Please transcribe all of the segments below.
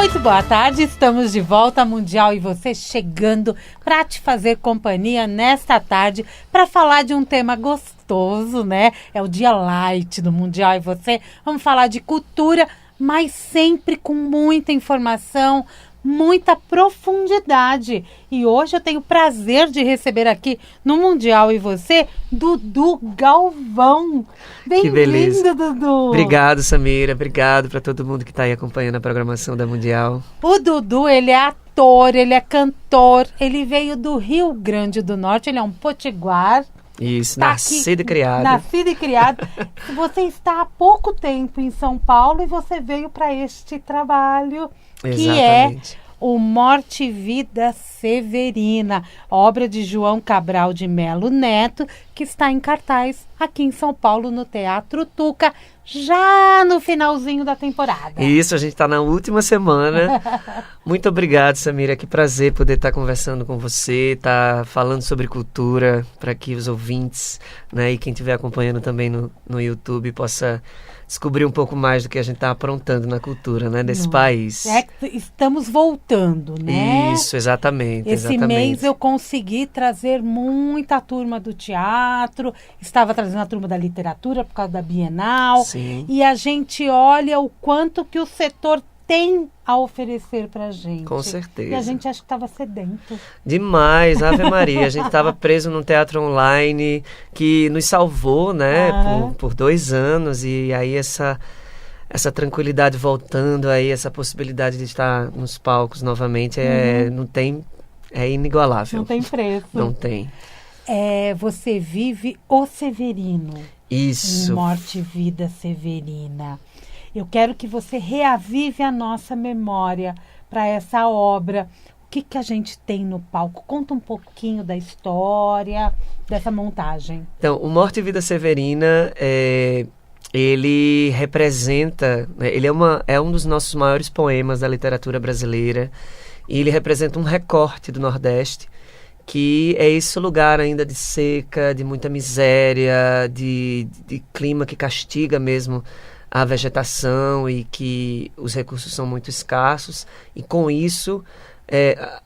Muito boa tarde, estamos de volta à Mundial e você chegando para te fazer companhia nesta tarde para falar de um tema gostoso, né? É o dia light do Mundial e você. Vamos falar de cultura, mas sempre com muita informação, muita profundidade. E hoje eu tenho o prazer de receber aqui no Mundial e você, Dudu Galvão. Bem-vindo, Dudu. Obrigado, Samira. Obrigado para todo mundo que está aí acompanhando a programação da Mundial. O Dudu, ele é ator, ele é cantor, ele veio do Rio Grande do Norte, ele é um potiguar. Isso, nascido e criado. Nascido e criado. Você está há pouco tempo em São Paulo e você veio para este trabalho, que Exatamente. é o Morte e Vida Severina, obra de João Cabral de Melo Neto, que está em cartaz aqui em São Paulo, no Teatro Tuca, já no finalzinho da temporada. Isso, a gente está na última semana. Muito obrigado, Samira. Que prazer poder estar conversando com você, estar falando sobre cultura, para que os ouvintes, né, e quem estiver acompanhando também no YouTube possa descobrir um pouco mais do que a gente está aprontando na cultura, né, desse país. Estamos voltando, né? Isso, exatamente. Esse mês eu consegui trazer muita turma do teatro, estava trazendo a turma da literatura por causa da Bienal. Sim. E a gente olha o quanto que o setor tem a oferecer pra gente. Com certeza. E a gente acha que estava sedento. Demais, Ave Maria. A gente estava preso num teatro online que nos salvou, né, por 2 anos. E aí essa tranquilidade voltando, aí essa possibilidade de estar nos palcos novamente é inigualável. Não tem preço. Não tem. Você vive o Severino. Isso. Em Morte e Vida Severina. Eu quero que você reavive a nossa memória para essa obra. O que a gente tem no palco? Conta um pouquinho da história, dessa montagem. Então, o Morte e Vida Severina, ele representa, ele é um dos nossos maiores poemas da literatura brasileira, e ele representa um recorte do Nordeste, que é esse lugar ainda de seca, de muita miséria, de clima que castiga mesmo a vegetação e que os recursos são muito escassos, e com isso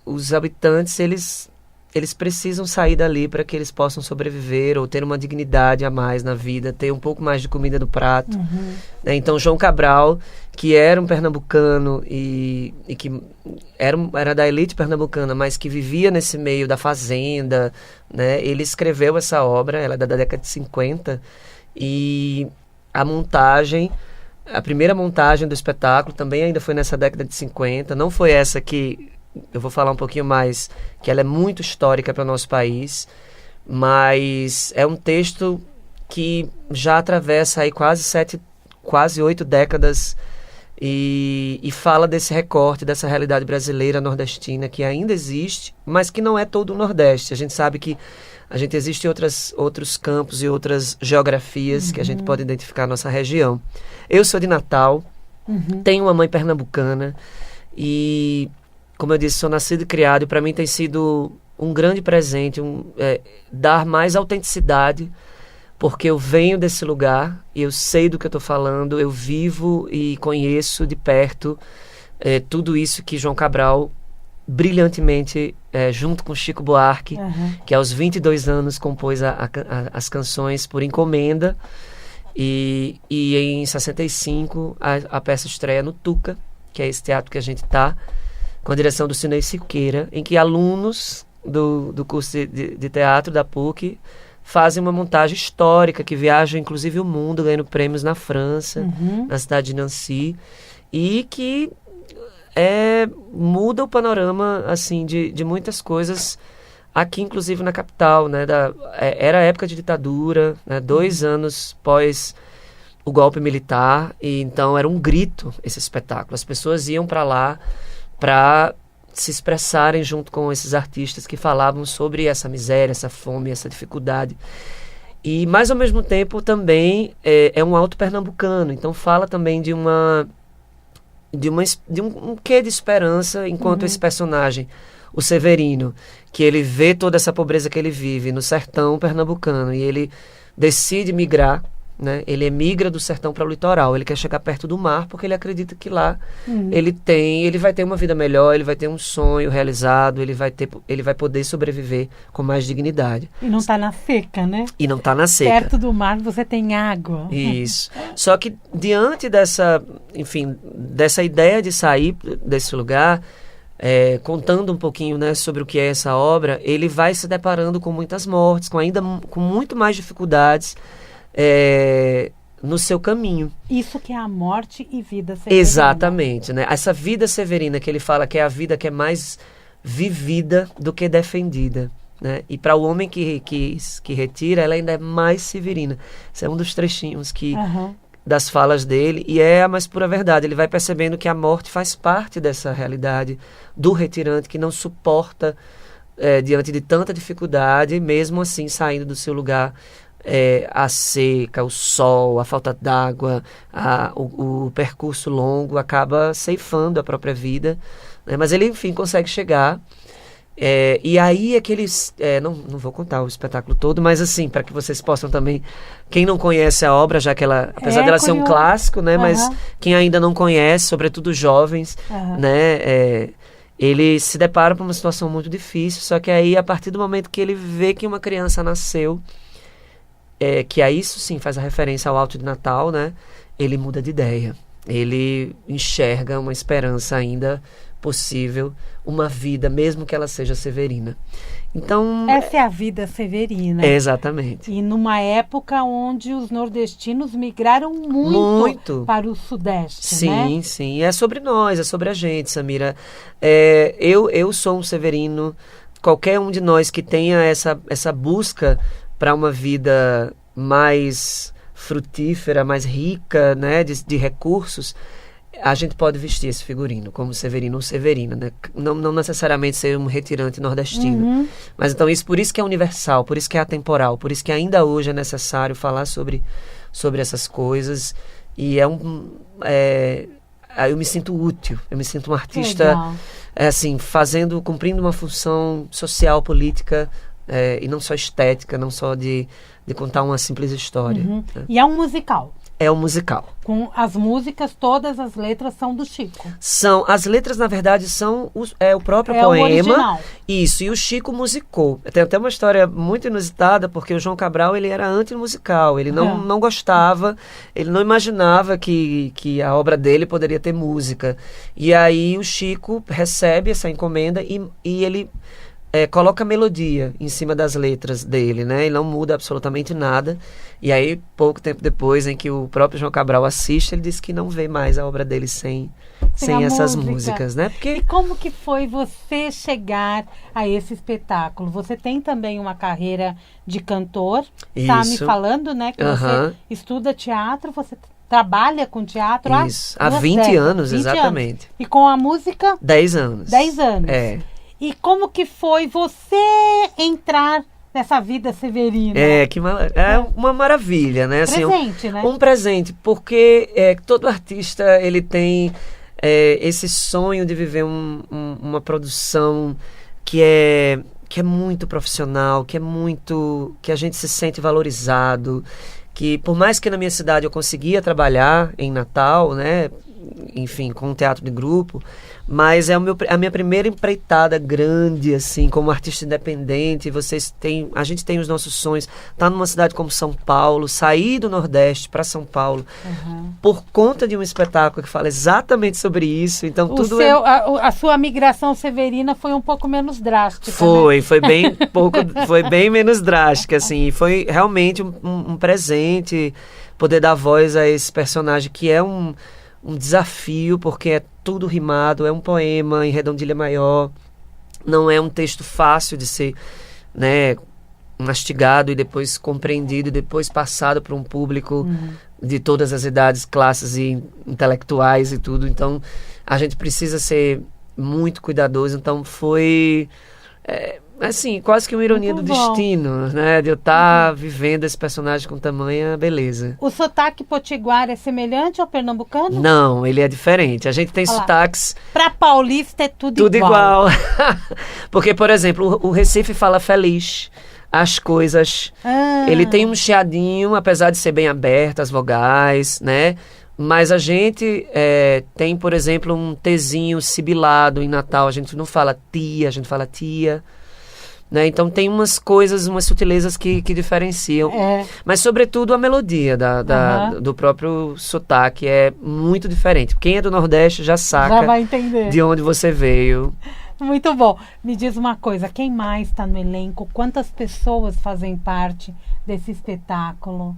os habitantes eles precisam sair dali para que eles possam sobreviver ou ter uma dignidade a mais na vida, ter um pouco mais de comida no prato. Uhum. Então João Cabral, que era um pernambucano e que era da elite pernambucana, mas que vivia nesse meio da fazenda, né? Ele escreveu essa obra, ela é da década de 50, e a primeira montagem do espetáculo também ainda foi nessa década de 50, não foi essa que eu vou falar um pouquinho mais, que ela é muito histórica para o nosso país, mas é um texto que já atravessa aí quase 8 décadas e fala desse recorte, dessa realidade brasileira nordestina que ainda existe, mas que não é todo o Nordeste. A gente sabe que existe outros campos e outras geografias que a gente pode identificar a nossa região. Eu sou de Natal, tenho uma mãe pernambucana e, como eu disse, sou nascido e criado, e para mim tem sido um grande presente dar mais autenticidade, porque eu venho desse lugar e eu sei do que eu estou falando, eu vivo e conheço de perto tudo isso que João Cabral brilhantemente, junto com Chico Buarque, que aos 22 anos compôs as canções por encomenda, e em 65 a peça estreia no Tuca, que é esse teatro que a gente está, com a direção do Sinei Siqueira, em que alunos do curso de teatro da PUC fazem uma montagem histórica que viaja inclusive o mundo, ganhando prêmios na França, na cidade de Nancy, e que muda o panorama assim, de muitas coisas aqui, inclusive na capital, né? Era a época de ditadura, né? 2 anos pós o golpe militar, e então era um grito esse espetáculo. As pessoas iam para lá para se expressarem junto com esses artistas que falavam sobre essa miséria, essa fome, essa dificuldade. Mas ao mesmo tempo também é um alto pernambucano, então fala também de um quê de esperança, enquanto esse personagem, o Severino, que ele vê toda essa pobreza que ele vive no sertão pernambucano, e ele decide migrar né? Ele emigra do sertão para o litoral. Ele quer chegar perto do mar porque ele acredita que lá ele vai ter uma vida melhor, ele vai ter um sonho realizado, ele vai poder sobreviver com mais dignidade. E não está na seca, né? E não está na seca. Perto do mar você tem água. Isso. Só que diante dessa ideia de sair desse lugar, contando um pouquinho, né, sobre o que é essa obra, ele vai se deparando com muitas mortes, com muito mais dificuldades no seu caminho. Isso que é a morte e vida severina. Exatamente, né? Essa vida severina que ele fala que é a vida que é mais vivida do que defendida, né? E para o homem que retira, ela ainda é mais severina. Esse é um dos trechinhos das falas dele, e é a mais pura verdade. Ele vai percebendo que a morte faz parte dessa realidade do retirante, que não suporta diante de tanta dificuldade, mesmo assim saindo do seu lugar, a seca, o sol, a falta d'água, o percurso longo acaba ceifando a própria vida, né? Mas ele, enfim, consegue chegar. E aí aqueles... não vou contar o espetáculo todo, mas assim, para que vocês possam também... Quem não conhece a obra, já que ela, apesar dela ser um clássico, né? Mas quem ainda não conhece, sobretudo jovens, né? Ele se depara com uma situação muito difícil, só que aí, a partir do momento que ele vê que uma criança nasceu, que aí isso sim faz a referência ao Alto de Natal, né? Ele muda de ideia. Ele enxerga uma esperança ainda possível, uma vida, mesmo que ela seja severina. Então, essa é a vida severina. Exatamente. E numa época onde os nordestinos migraram muito para o Sudeste, né? Sim, sim. É sobre nós, é sobre a gente, Samira. Eu sou um severino. Qualquer um de nós que tenha essa busca para uma vida mais frutífera, mais rica, né, de recursos, a gente pode vestir esse figurino como severino ou severina, né? Não necessariamente ser um retirante nordestino. Mas então por isso que é universal, por isso que é atemporal, por isso que ainda hoje é necessário falar sobre essas coisas. E eu me sinto útil, eu me sinto um artista assim, cumprindo uma função social, política, e não só estética, não só de contar uma simples história. Né? E é um musical. É um musical. Com as músicas, todas as letras são do Chico. As letras, na verdade, são o próprio poema. O original. Isso, e o Chico musicou. Tem até uma história muito inusitada, porque o João Cabral, ele era anti-musical, ele não gostava, ele não imaginava que a obra dele poderia ter música. E aí o Chico recebe essa encomenda e ele... coloca melodia em cima das letras dele, né? E não muda absolutamente nada. E aí, pouco tempo depois, em que o próprio João Cabral assiste, ele diz que não vê mais a obra dele sem essas músicas, né? E como que foi você chegar a esse espetáculo? Você tem também uma carreira de cantor, está me falando, né? Que você estuda teatro, você trabalha com teatro há 20 anos, exatamente. E com a música? 10 anos. 10 anos. E como que foi você entrar nessa vida severina? É uma maravilha, né? Assim, presente, né? Um presente, porque todo artista, ele tem esse sonho de viver uma produção que é muito profissional, que a gente se sente valorizado, que por mais que na minha cidade eu conseguia trabalhar em Natal, né? Enfim, com um teatro de grupo, mas a minha primeira empreitada grande, assim, como artista independente. A gente tem os nossos sonhos, tá numa cidade como São Paulo, sair do Nordeste para São Paulo, por conta de um espetáculo que fala exatamente sobre isso. Então a sua migração severina foi um pouco menos drástica. Foi bem menos drástica, assim, e foi realmente um presente poder dar voz a esse personagem que é um desafio, porque é tudo rimado, é um poema em redondilha maior, não é um texto fácil de ser, né, mastigado e depois compreendido e depois passado para um público de todas as idades, classes e intelectuais e tudo. Então a gente precisa ser muito cuidadoso. Então foi assim, quase que uma ironia do destino, né? De eu estar vivendo esse personagem com tamanha beleza. O sotaque potiguar é semelhante ao pernambucano? Não, ele é diferente. A gente tem sotaques... Para paulista é tudo igual. Porque, por exemplo, o Recife fala feliz, as coisas. Ele tem um chiadinho, apesar de ser bem aberto, as vogais, né? Mas a gente tem, por exemplo, um Tzinho sibilado em Natal. A gente não fala tia, a gente fala tia. Né? Então tem umas coisas, umas sutilezas que diferenciam. Mas sobretudo a melodia do próprio sotaque é muito diferente. Quem é do Nordeste já saca, já vai entender de onde você veio. Muito bom. Me diz uma coisa, quem mais está no elenco? Quantas pessoas fazem parte desse espetáculo?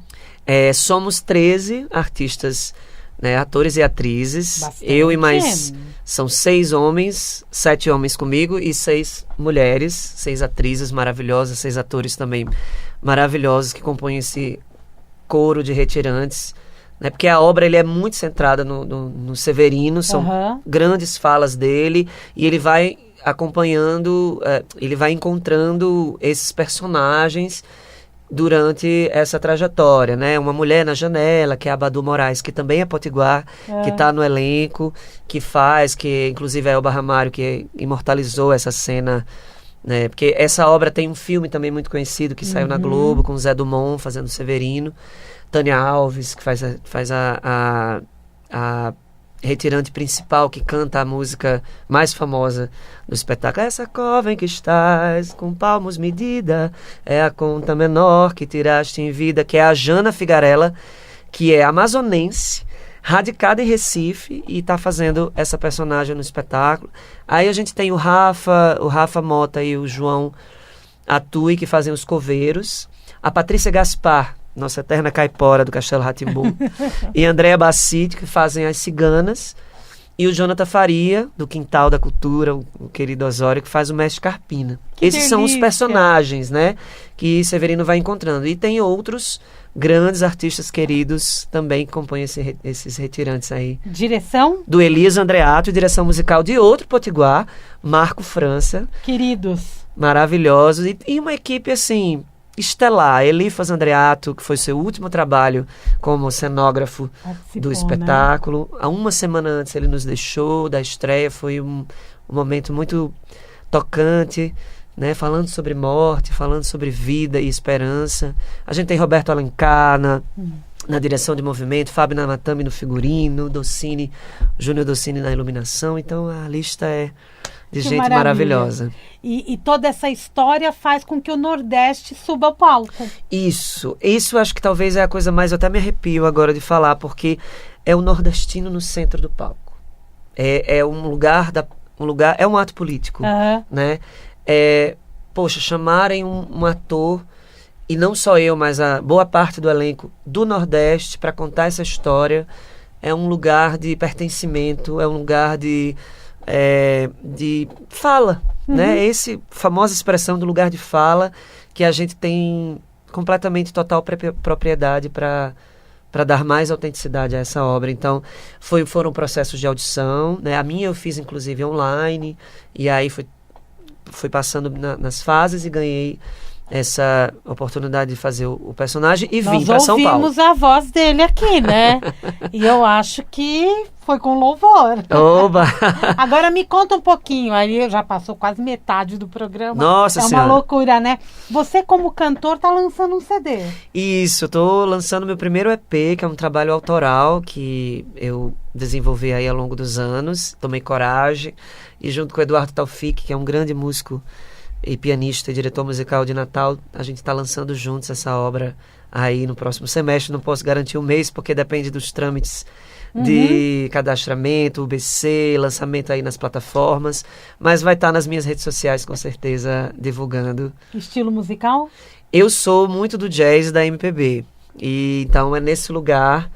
Somos 13 artistas, né, atores e atrizes. Bastante. Eu e mais... São 6 homens, 7 homens comigo e 6 mulheres, 6 atrizes maravilhosas, 6 atores também maravilhosos que compõem esse coro de retirantes. Né? Porque a obra ele é muito centrada no Severino, são grandes falas dele e ele vai acompanhando, ele vai encontrando esses personagens durante essa trajetória, né? Uma Mulher na Janela, que é a Badu Moraes, que também é potiguar, que está no elenco, que inclusive é Elba Ramalho, que imortalizou essa cena, né? Porque essa obra tem um filme também muito conhecido, que saiu na Globo, com Zé Dumont fazendo Severino, Tânia Alves, que faz a retirante principal, que canta a música mais famosa do espetáculo. Essa cova em que estás, com palmos medida, é a conta menor que tiraste em vida, que é a Jana Figarella, que é amazonense, radicada em Recife, e está fazendo essa personagem no espetáculo. Aí a gente tem o Rafa Mota e o João Atui, que fazem os coveiros, a Patrícia Gaspar, nossa eterna caipora do Castelo Rá-Tim-Bum, e Andréa Bacite, que fazem as ciganas, e o Jonathan Faria, do Quintal da Cultura, o querido Osório, que faz o Mestre Carpina. Esses são os personagens, né, que Severino vai encontrando. E tem outros grandes artistas queridos também que compõem esses retirantes aí. Direção? Do Elias Andreato, e direção musical de outro potiguar, Marco França. Queridos. Maravilhosos. E uma equipe, assim, estelar. Elifas Andreato, que foi seu último trabalho como cenógrafo do espetáculo. Né? Há uma semana antes ele nos deixou da estreia. Foi um momento muito tocante, né? Falando sobre morte, falando sobre vida e esperança. A gente tem Roberto Alencar na direção de movimento, Fábio Namatami no figurino, Júnior Docini na iluminação. Então a lista é de gente maravilhosa. E toda essa história faz com que o Nordeste suba ao palco. Isso acho que talvez é a coisa mais... Eu até me arrepio agora de falar, porque é o nordestino no centro do palco. É um lugar... é um ato político, né? Poxa, chamarem um ator, e não só eu, mas a boa parte do elenco do Nordeste para contar essa história, é um lugar de pertencimento, é um lugar de fala, né? Essa famosa expressão do lugar de fala, que a gente tem completamente total propriedade para dar mais autenticidade a essa obra. Então, foram processos de audição, né? A minha eu fiz, inclusive, online, e aí fui passando nas fases e ganhei essa oportunidade de fazer o personagem e vim para São Paulo. Nós ouvimos a voz dele aqui, né? E eu acho que foi com louvor. Oba! Agora me conta um pouquinho, aí já passou quase metade do programa. Nossa Senhora! É uma loucura, né? Você como cantor tá lançando um CD. Isso, eu tô lançando meu primeiro EP, que é um trabalho autoral que eu desenvolvi aí ao longo dos anos, tomei coragem, e junto com o Eduardo Taufik, que é um grande músico e pianista e diretor musical de Natal, a gente está lançando juntos essa obra aí no próximo semestre. Não posso garantir um mês, porque depende dos trâmites de cadastramento, UBC, lançamento aí nas plataformas, mas vai estar nas minhas redes sociais, com certeza, divulgando. Estilo musical? Eu sou muito do jazz e da MPB, e então é nesse lugar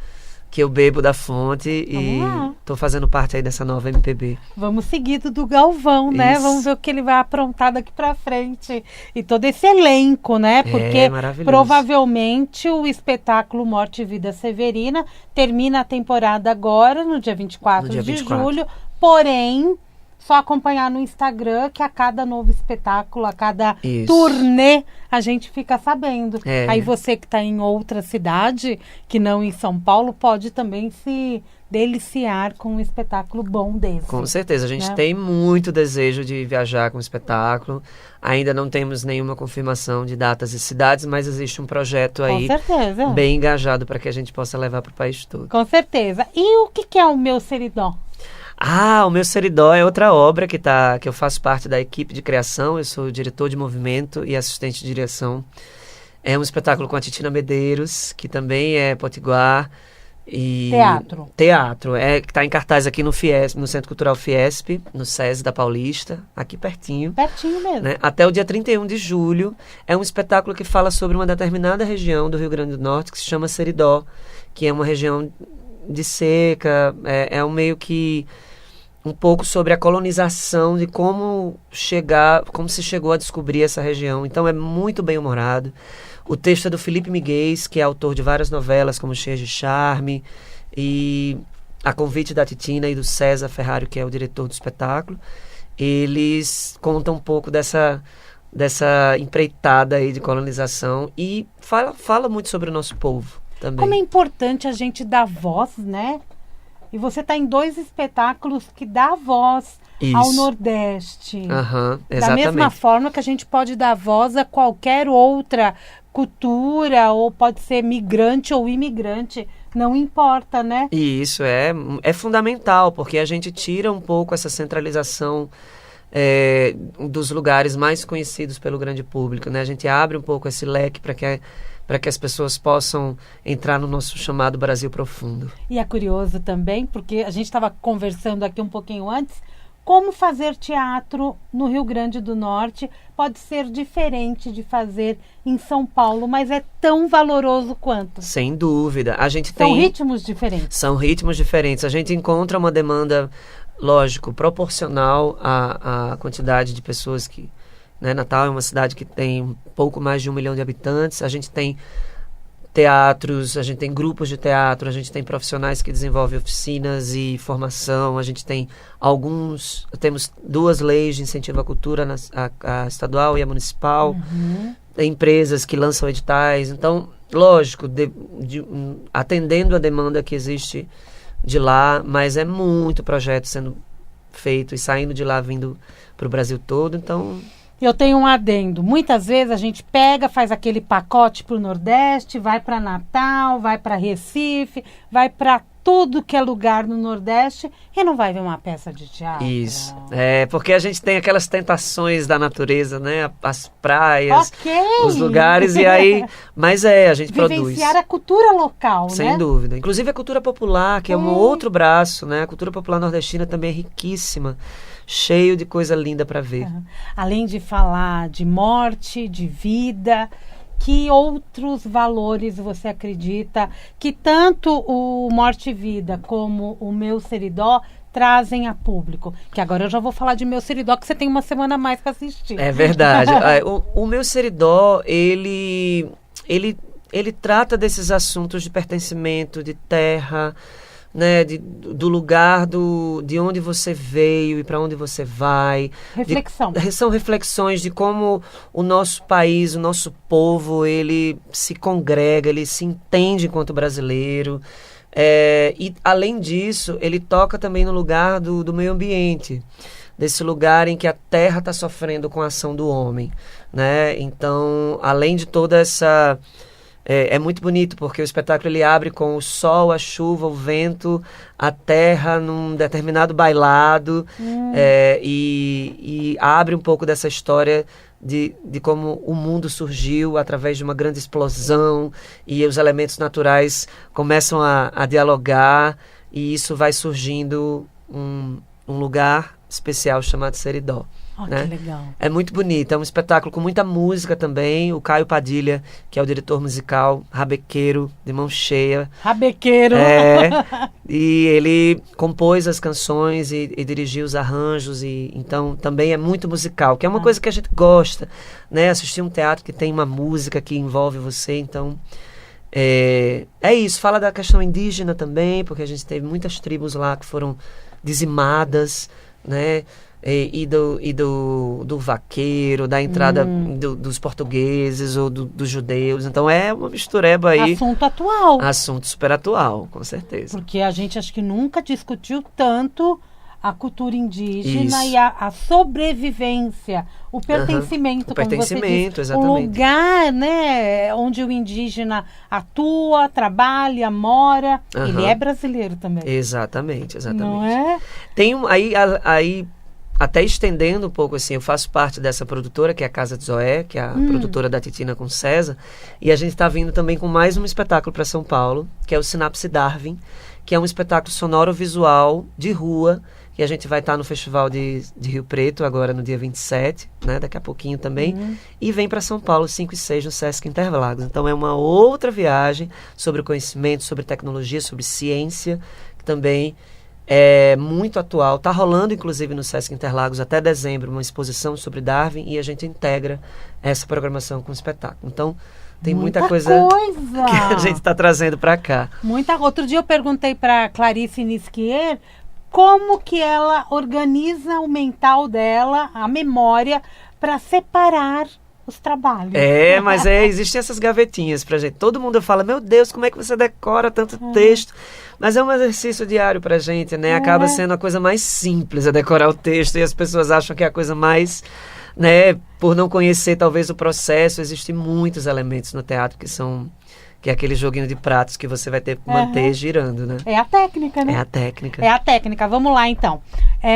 que eu bebo da fonte e tô fazendo parte aí dessa nova MPB. Vamos seguir do Galvão, né? Isso. Vamos ver o que ele vai aprontar daqui pra frente. E todo esse elenco, né? Porque provavelmente o espetáculo Morte e Vida Severina termina a temporada agora, no dia 24 de julho. Porém, só acompanhar no Instagram, que a cada novo espetáculo, a cada turnê, a gente fica sabendo. Aí você que está em outra cidade, que não em São Paulo, pode também se deliciar com um espetáculo bom desse. Com certeza, a gente né? tem muito desejo de viajar com o espetáculo. Ainda não temos nenhuma confirmação de datas e cidades, mas existe um projeto aí Com certeza. bem engajado para que a gente possa levar para o país todo. Com certeza. E o que é o Meu Seridó? O Meu Seridó é outra obra que eu faço parte da equipe de criação. Eu sou diretor de movimento e assistente de direção. É um espetáculo com a Titina Medeiros, que também é potiguar. E Teatro, que está em cartaz aqui no Fiesp, no Centro Cultural Fiesp, no SESI da Paulista, aqui pertinho. Pertinho mesmo. Né? Até o dia 31 de julho. É um espetáculo que fala sobre uma determinada região do Rio Grande do Norte, que se chama Seridó, que é uma região de seca, é um meio que um pouco sobre a colonização de como se chegou a descobrir essa região. Então é muito bem humorado. O texto é do Felipe Miguel, que é autor de várias novelas, como Cheias de Charme, e a convite da Titina e do César Ferrari, que é o diretor do espetáculo. Eles contam um pouco dessa empreitada aí de colonização e fala muito sobre o nosso povo também. Como é importante a gente dar voz, né? E você está em 2 espetáculos que dá voz ao Nordeste. Exatamente. Da mesma forma que a gente pode dar voz a qualquer outra cultura, ou pode ser migrante ou imigrante, não importa, né? E isso é fundamental, porque a gente tira um pouco essa centralização dos lugares mais conhecidos pelo grande público, né? A gente abre um pouco esse leque para que as pessoas possam entrar no nosso chamado Brasil profundo. E é curioso também, porque a gente estava conversando aqui um pouquinho antes, como fazer teatro no Rio Grande do Norte pode ser diferente de fazer em São Paulo, mas é tão valoroso quanto. Sem dúvida. São ritmos diferentes. São ritmos diferentes. A gente encontra uma demanda, lógico, proporcional à quantidade de pessoas que... Né? Natal é uma cidade que tem um pouco mais de 1 milhão de habitantes. A gente tem teatros, a gente tem grupos de teatro, a gente tem profissionais que desenvolvem oficinas e formação, temos 2 leis de incentivo à cultura, a estadual e a municipal, empresas que lançam editais. Então, lógico, atendendo a demanda que existe de lá, mas é muito projeto sendo feito e saindo de lá, vindo para o Brasil todo, então... Eu tenho um adendo. Muitas vezes a gente faz aquele pacote para o Nordeste, vai para Natal, vai para Recife, vai para tudo que é lugar no Nordeste e não vai ver uma peça de teatro. Isso. Porque a gente tem aquelas tentações da natureza, né? As praias, os lugares, e aí... Mas a gente produz. Vivenciar a cultura local, né? Sem dúvida. Inclusive a cultura popular, que é um outro braço, né? A cultura popular nordestina também é riquíssima. Cheio de coisa linda para ver. Além de falar de morte, de vida, que outros valores você acredita que tanto o Morte e Vida como o Meu Seridó trazem a público? Que agora eu já vou falar de Meu Seridó, que você tem uma semana a mais para assistir. É verdade. o Meu Seridó, ele trata desses assuntos de pertencimento, de terra, né, do lugar de onde você veio e para onde você vai. Reflexão. São reflexões de como o nosso país, o nosso povo, ele se congrega, ele se entende enquanto brasileiro. E, além disso, ele toca também no lugar do meio ambiente, desse lugar em que a terra está sofrendo com a ação do homem, né? Então, além de toda essa... É muito bonito, porque o espetáculo ele abre com o sol, a chuva, o vento, a terra num determinado bailado, e abre um pouco dessa história de como o mundo surgiu através de uma grande explosão e os elementos naturais começam a dialogar, e isso vai surgindo um lugar especial chamado Seridó. Né? Que legal. É muito bonito, é um espetáculo com muita música também. O Caio Padilha, que é o diretor musical, rabequeiro, de mão cheia. Rabequeiro! E ele compôs as canções e dirigiu os arranjos, e então também é muito musical, que é uma coisa que a gente gosta, né? Assistir um teatro que tem uma música que envolve você, então... É isso, fala da questão indígena também, porque a gente teve muitas tribos lá que foram dizimadas, né? do vaqueiro, da entrada dos portugueses ou dos judeus. Então é uma mistureba aí. Assunto atual. Assunto super atual, com certeza. Porque a gente acho que nunca discutiu tanto a cultura indígena Isso. e a sobrevivência, o pertencimento, O como pertencimento, você disse, exatamente. o lugar, né, onde o indígena atua, trabalha, mora. Ele é brasileiro também. Exatamente. Não é? Tem aí até estendendo um pouco assim, eu faço parte dessa produtora, que é a Casa de Zoé, que é a produtora da Titina com César, e a gente está vindo também com mais um espetáculo para São Paulo, que é o Sinapse Darwin, que é um espetáculo sonoro-visual de rua, que a gente vai estar no Festival de Rio Preto, agora no dia 27, né, daqui a pouquinho também, e vem para São Paulo 5 e 6 no Sesc Interlagos. Então é uma outra viagem sobre conhecimento, sobre tecnologia, sobre ciência, que também é muito atual. Está rolando, inclusive, no Sesc Interlagos até dezembro, uma exposição sobre Darwin, e a gente integra essa programação com o espetáculo. Então, tem muita coisa que a gente está trazendo para cá. Outro dia eu perguntei para Clarice Nisquier como que ela organiza o mental dela, a memória, para separar os trabalhos. Mas existem essas gavetinhas pra gente. Todo mundo fala, meu Deus, como é que você decora tanto texto? Mas é um exercício diário pra gente, né? Acaba sendo a coisa mais simples, decorar o texto, e as pessoas acham que é a coisa mais, né? Por não conhecer talvez o processo, existem muitos elementos no teatro que é aquele joguinho de pratos que você vai ter que manter girando, né? É a técnica, né? É a técnica. É a técnica. Vamos lá, então.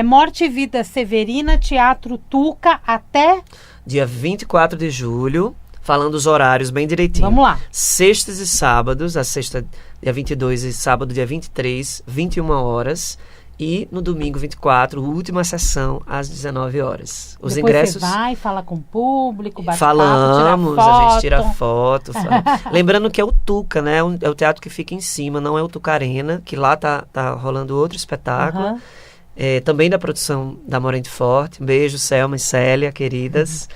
Morte e Vida Severina, Teatro Tuca, até... Dia 24 de julho, falando os horários bem direitinho. Vamos lá. Sextas e sábados, a sexta dia 22 e sábado dia 23, 21 horas. E no domingo 24, última sessão, às 19 horas. Os Depois ingressos... você vai, fala com o público, bate Falamos, papo, a gente tira foto. Lembrando que é o Tuca, né? É o teatro que fica em cima, não é o Tuca Arena, que lá tá rolando outro espetáculo. Também da produção da Morente Forte. Um beijo, Selma e Célia, queridas.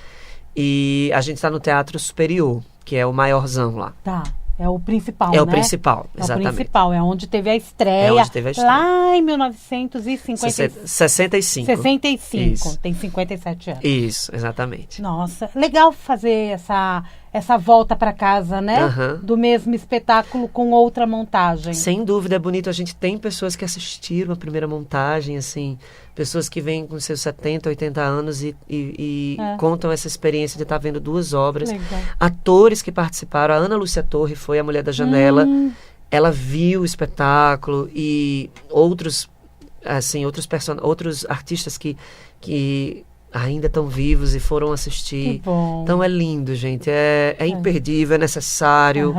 E a gente está no Teatro Superior, que é o maiorzão lá. Tá. É o principal, né? É o principal, exatamente. É o principal, é onde teve a estreia. É onde teve a estreia. Lá em 1965. 65. Isso. Tem 57 anos. Isso, exatamente. Nossa, legal fazer essa volta para casa, né? Do mesmo espetáculo com outra montagem. Sem dúvida, é bonito. A gente tem pessoas que assistiram a primeira montagem, assim, pessoas que vêm com seus 70, 80 anos e contam essa experiência de estar vendo duas obras. Legal. Atores que participaram, a Ana Lúcia Torre foi a Mulher da Janela, ela viu o espetáculo, e outros artistas que ainda estão vivos e foram assistir. Que bom. Então é lindo, gente. É imperdível, é necessário.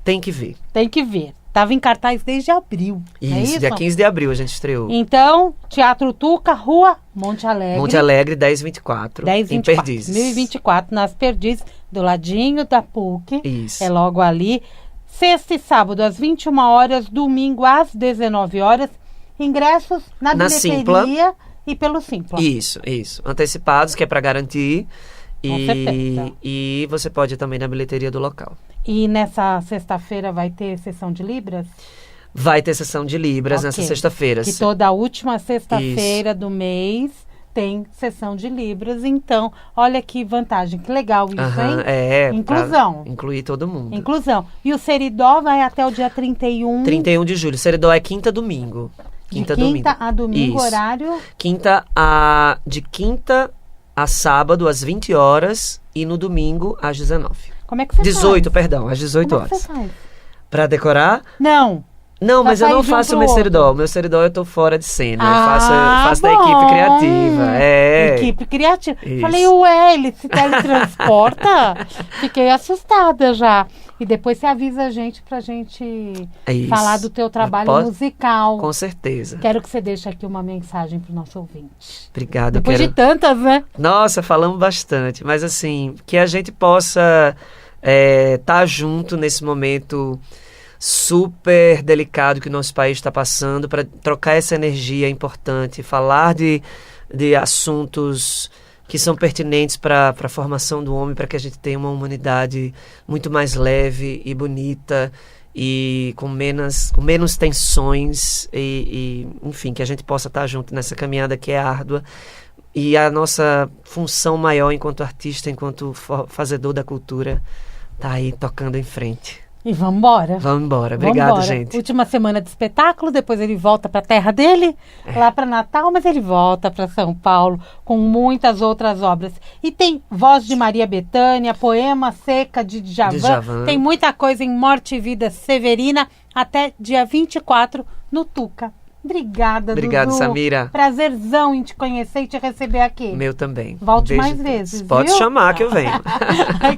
Tem que ver. Tem que ver. Estava em cartaz desde abril. Isso, dia 15 de abril a gente estreou. Então, Teatro Tuca, Rua Monte Alegre. Monte Alegre, 1024. 1024. Em Perdizes. 1024, nas Perdizes, do ladinho da PUC. Isso. É logo ali. Sexta e sábado, às 21 horas. Domingo, às 19 horas. Ingressos na bilheteria Simpla. E pelo Simpla. Isso. Antecipados, que é para garantir. Com certeza. E você pode ir também na bilheteria do local. E nessa sexta-feira vai ter sessão de Libras? Vai ter sessão de Libras nessa sexta-feira. Que toda última sexta-feira do mês tem sessão de Libras. Então, olha que vantagem, que legal isso, hein? Inclusão. Incluir todo mundo. Inclusão. E o Seridó vai até o dia 31. 31 de julho. Seridó é quinta a domingo. De quinta a domingo, isso. horário? De quinta a sábado, às 20 horas. E no domingo, às 19. Como é que você 18, faz? perdão, às 18 horas. Como é que você faz? Pra decorar? Não, mas eu não faço o meu seridó. O meu seridó eu tô fora de cena. Eu faço da equipe criativa. Equipe criativa. Isso. Falei, ele se teletransporta? Fiquei assustada já. E depois você avisa a gente pra gente falar do teu trabalho musical. Com certeza. Quero que você deixe aqui uma mensagem pro nosso ouvinte. Obrigado. Depois de tantas, né? Nossa, falamos bastante. Mas assim, que a gente possa tá junto nesse momento super delicado que o nosso país está passando, para trocar essa energia importante, falar de assuntos que são pertinentes para a formação do homem, para que a gente tenha uma humanidade muito mais leve e bonita e com menos tensões e enfim, que a gente possa estar junto nessa caminhada que é árdua, E a nossa função maior enquanto artista, enquanto fazedor da cultura, tá aí tocando em frente. E vamos embora. Vamos embora. Obrigado, gente. Última semana de espetáculo, depois ele volta para a terra dele, lá para Natal, mas ele volta para São Paulo com muitas outras obras. E tem Voz de Maria Bethânia, Poema Seca de Djavan, tem muita coisa em Morte e Vida Severina, até dia 24 no Tuca. Obrigada, Obrigado, Dudu. Samira. Prazerzão em te conhecer e te receber aqui. Meu também. Volte mais vezes, Pode viu? chamar que eu venho.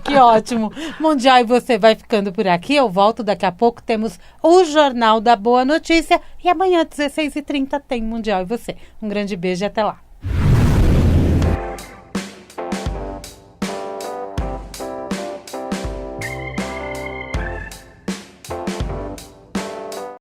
Que ótimo. Mundial e você vai ficando por aqui. Eu volto daqui a pouco. Temos o Jornal da Boa Notícia. E amanhã, 16h30, tem Mundial e você. Um grande beijo e até lá.